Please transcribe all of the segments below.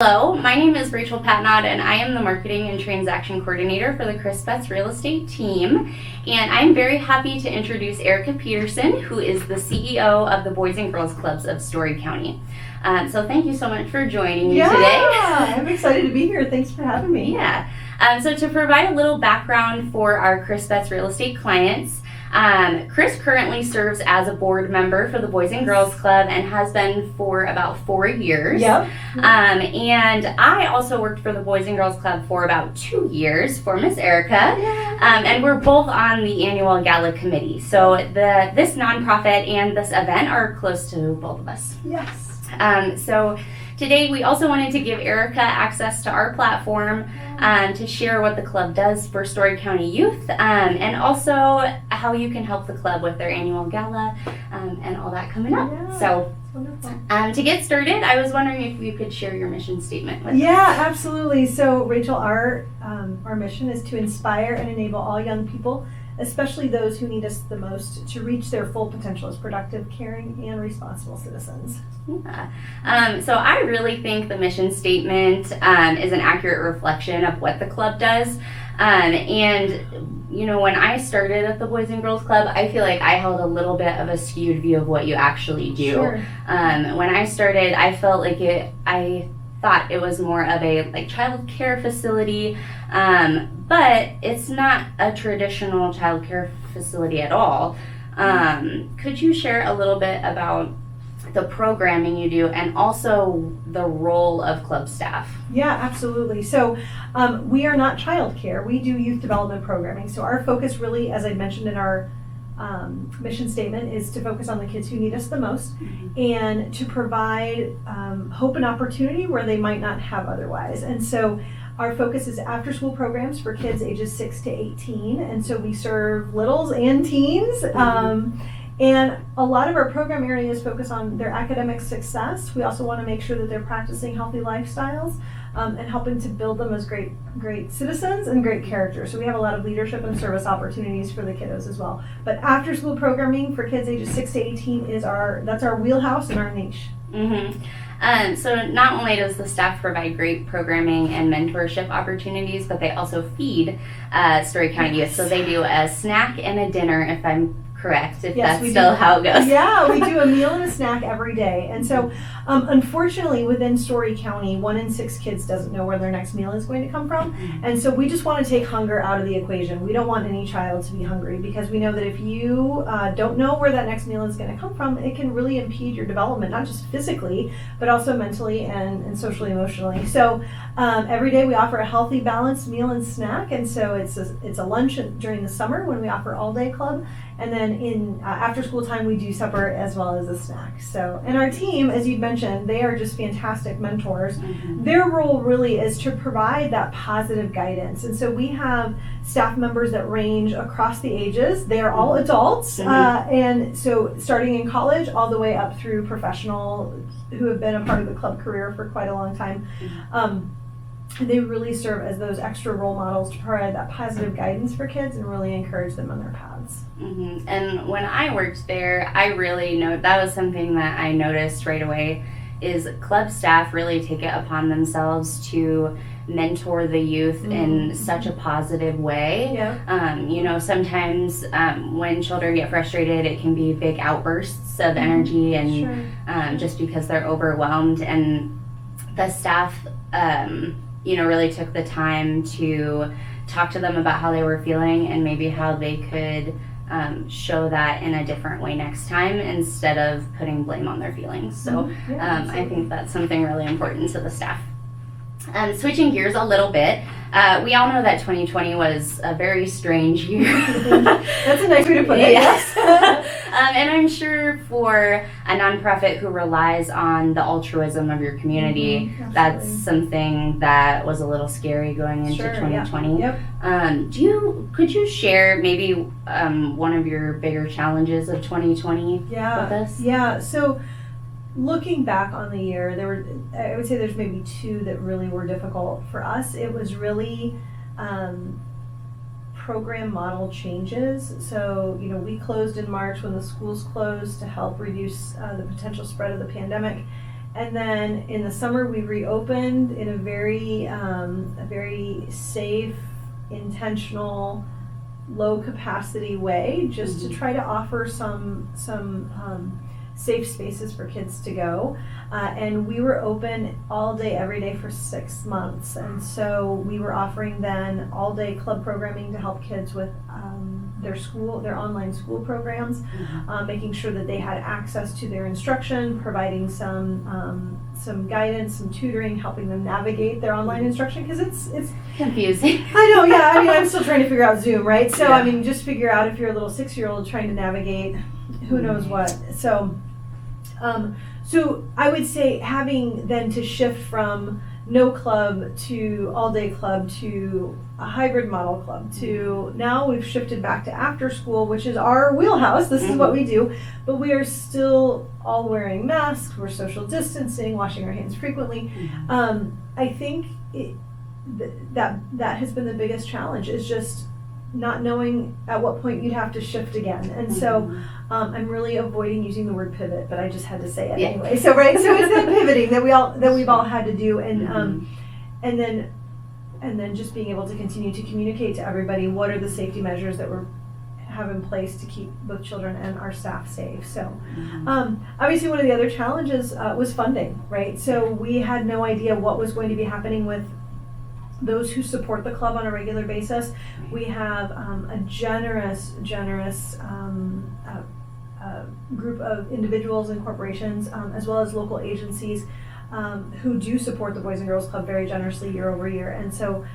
Hello, my name is Rachel Patnod and I am the Marketing and Transaction Coordinator for the Chris Betts Real Estate team. And I'm very happy to introduce Erica Peterson, who is the CEO of the Boys and Girls Clubs of Story County. So thank you so much for joining me today. Yeah, I'm excited to be here. Thanks for having me. Yeah. So to provide a little background for our Chris Betts Real Estate clients, Chris currently serves as a board member for the Boys and Girls Club and has been for about 4 years. Yep. And I also worked for the Boys and Girls Club for about 2 years for Miss Erica. And we're both on the annual Gala committee. So this nonprofit and this event are close to both of us. Yes. So today we also wanted to give Erica access to our platform to share what the club does for Story County youth and also how you can help the club with their annual gala and all that coming up. Yeah, so wonderful. To get started, I was wondering if you could share your mission statement with us. Yeah, absolutely. So Rachel, our mission is to inspire and enable all young people, especially those who need us the most, to reach their full potential as productive, caring, and responsible citizens. Yeah. So I really think the mission statement is an accurate reflection of what the club does. And you know, when I started at the Boys and Girls Club, I feel like I held a little bit of a skewed view of what you actually do. Sure. When I started, I felt like I thought it was more of a child care facility, but it's not a traditional child care facility at all. Could you share a little bit about the programming you do and also the role of club staff? Yeah, absolutely. So we are not childcare. We do youth development programming. So our focus really, as I mentioned in our mission statement, is to focus on the kids who need us the most and to provide hope and opportunity where they might not have otherwise. And so our focus is after school programs for kids ages 6 to 18. And so we serve littles and teens. And a lot of our program areas focus on their academic success. We also want to make sure that they're practicing healthy lifestyles and helping to build them as great citizens and great characters. So we have a lot of leadership and service opportunities for the kiddos as well. But after school programming for kids ages 6 to 18 that's our wheelhouse and our niche. So not only does the staff provide great programming and mentorship opportunities, but they also feed Story County youth. So they do a snack and a dinner, if I'm correct, if Yes, that's still how it goes. Yeah, we do a meal and a snack every day. And so unfortunately within Story County, 1 in 6 kids doesn't know where their next meal is going to come from. And so we just want to take hunger out of the equation. We don't want any child to be hungry because we know that if you don't know where that next meal is going to come from, it can really impede your development, not just physically, but also mentally and socially, emotionally. So every day we offer a healthy, balanced meal and snack. And so it's a lunch during the summer when we offer all-day club. And then in after school time, we do supper as well as a snack. So, and our team, as you'd mentioned, they are just fantastic mentors. Their role really is to provide that positive guidance. And so we have staff members that range across the ages. They are all adults. And so starting in college all the way up through professional who have been a part of the club career for quite a long time. They really serve as those extra role models to provide that positive guidance for kids and really encourage them on their paths. And when I worked there, I really know that was something that I noticed right away is club staff really take it upon themselves to mentor the youth in such a positive way. You know, sometimes when children get frustrated, it can be big outbursts of energy and just because they're overwhelmed, and the staff you know, really took the time to talk to them about how they were feeling and maybe how they could show that in a different way next time instead of putting blame on their feelings. So I think that's something really important to the staff. Switching gears a little bit, we all know that 2020 was a very strange year. That's a nice way to put it. Yes. And I'm sure for a nonprofit who relies on the altruism of your community, that's something that was a little scary going into 2020. Could you share maybe one of your bigger challenges of 2020 with us? Yeah. So looking back on the year, I would say there's maybe 2 that really were difficult for us. It was really program model changes. So, you know, we closed in March when the schools closed to help reduce the potential spread of the pandemic. And then in the summer, we reopened in a very safe, intentional, low capacity way, just to try to offer some safe spaces for kids to go. And we were open all day, every day for 6 months. And so we were offering then all day club programming to help kids with their online school programs, making sure that they had access to their instruction, providing some guidance, some tutoring, helping them navigate their online instruction, because it's confusing. I know, yeah. I mean, I'm still trying to figure out Zoom, right? So, I mean, just figure out if you're a little 6-year-old trying to navigate who knows what. So, so I would say having then to shift from no club to all day club to a hybrid model club to now we've shifted back to after school, which is our wheelhouse. This is what we do, but we are still all wearing masks. We're social distancing, washing our hands frequently. I think that has been the biggest challenge, is just not knowing at what point you'd have to shift again. And so I'm really avoiding using the word pivot, but I just had to say it anyway. So so it's that pivoting that we've all had to do, and then just being able to continue to communicate to everybody what are the safety measures that we have in place to keep both children and our staff safe. So obviously one of the other challenges was funding, right? So we had no idea what was going to be happening with those who support the club on a regular basis. We have a generous group of individuals and corporations, as well as local agencies, who do support the Boys and Girls Club very generously year over year. And so,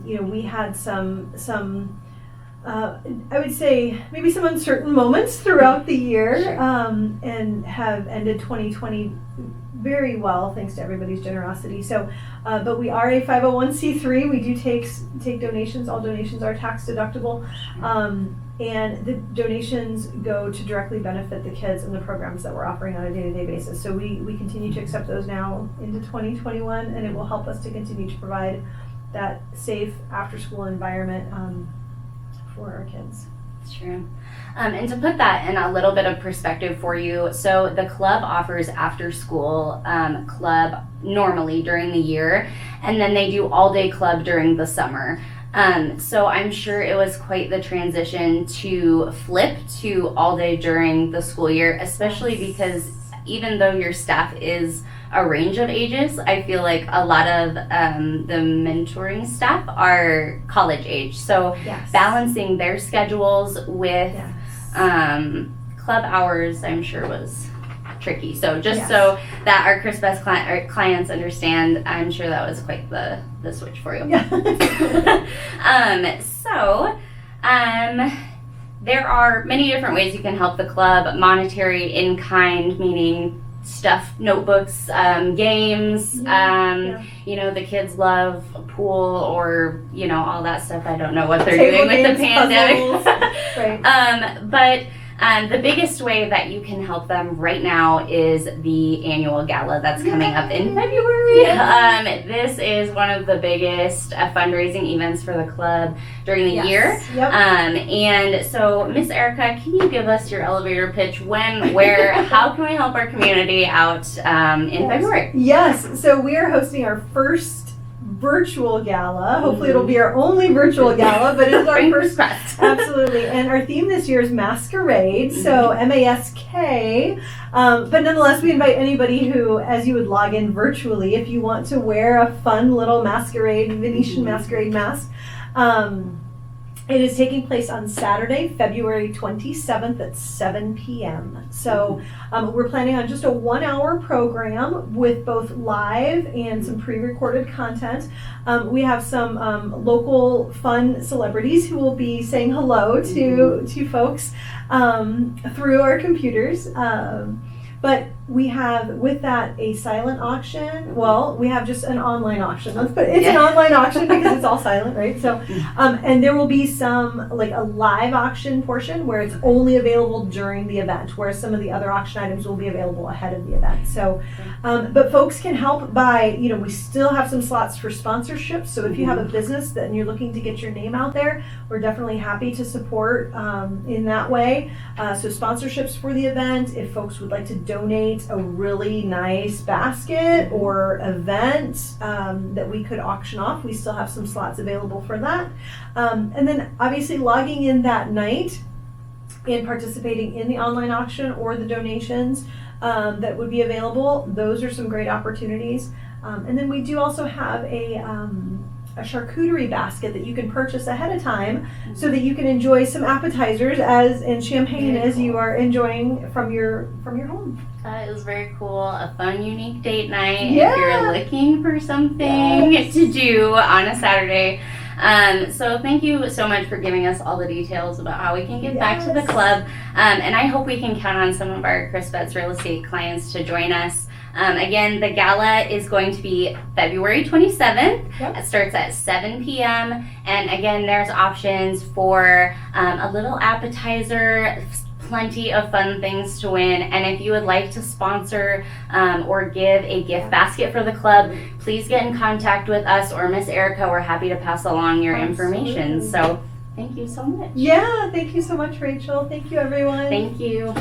we had some I would say maybe some uncertain moments throughout the year, and have ended 2020 very well, thanks to everybody's generosity. So, but we are a 501c3. We do take donations. All donations are tax deductible, and the donations go to directly benefit the kids and the programs that we're offering on a day-to-day basis. So we continue to accept those now into 2021, and it will help us to continue to provide that safe after-school environment for our kids. That's true. And to put that in a little bit of perspective for you, so the club offers after school club normally during the year, and then they do all day club during the summer. So I'm sure it was quite the transition to flip to all day during the school year, especially because even though your staff is a range of ages, I feel like a lot of the mentoring staff are college age. So balancing their schedules with club hours, I'm sure was tricky. So just so that our Chris Best clients understand, I'm sure that was quite the switch for you. There are many different ways you can help the club. Monetary, in kind, meaning stuff, notebooks, games. The kids love a pool or all that stuff. I don't know what they're doing with the pandemic. But the biggest way that you can help them right now is the annual gala that's coming up in February. This is one of the biggest fundraising events for the club during the year. And so, Miss Erica, can you give us your elevator pitch? When, where, how can we help our community out in February? Yes, so we are hosting our first virtual gala. Hopefully it'll be our only virtual gala, but it's our first. Absolutely. And our theme this year is Masquerade, so M-A-S-K. But nonetheless, we invite anybody who, as you would log in virtually, if you want to wear a fun little masquerade, Venetian masquerade mask. It is taking place on Saturday, February 27th at 7 p.m. So we're planning on just a 1-hour program with both live and some pre-recorded content. We have some local fun celebrities who will be saying hello to folks through our computers. But we have, with that, a silent auction. Well, we have just an online auction. Let's put it's an online auction because it's all silent, right? So, and there will be some, like a live auction portion where it's only available during the event, whereas some of the other auction items will be available ahead of the event. So, but folks can help by, we still have some slots for sponsorships. So if you have a business and you're looking to get your name out there, we're definitely happy to support in that way. So sponsorships for the event, if folks would like to donate meets a really nice basket or event that we could auction off, we still have some slots available for that. And then obviously logging in that night and participating in the online auction or the donations that would be available, those are some great opportunities. And then we do also have a charcuterie basket that you can purchase ahead of time so that you can enjoy some appetizers and champagne as you are enjoying from your home. That is very cool. A fun, unique date night Yeah. if you're looking for something to do on a Saturday. So thank you so much for giving us all the details about how we can give back to the Yes. club. And I hope we can count on some of our Chris Betts real estate clients to join us. Again, the gala is going to be February 27th. Yep. It starts at 7 p.m. And again, there's options for a little appetizer, plenty of fun things to win. And if you would like to sponsor or give a gift basket for the club, please get in contact with us or Miss Erica. We're happy to pass along your information. Absolutely. So thank you so much. Yeah, thank you so much, Rachel. Thank you, everyone. Thank you.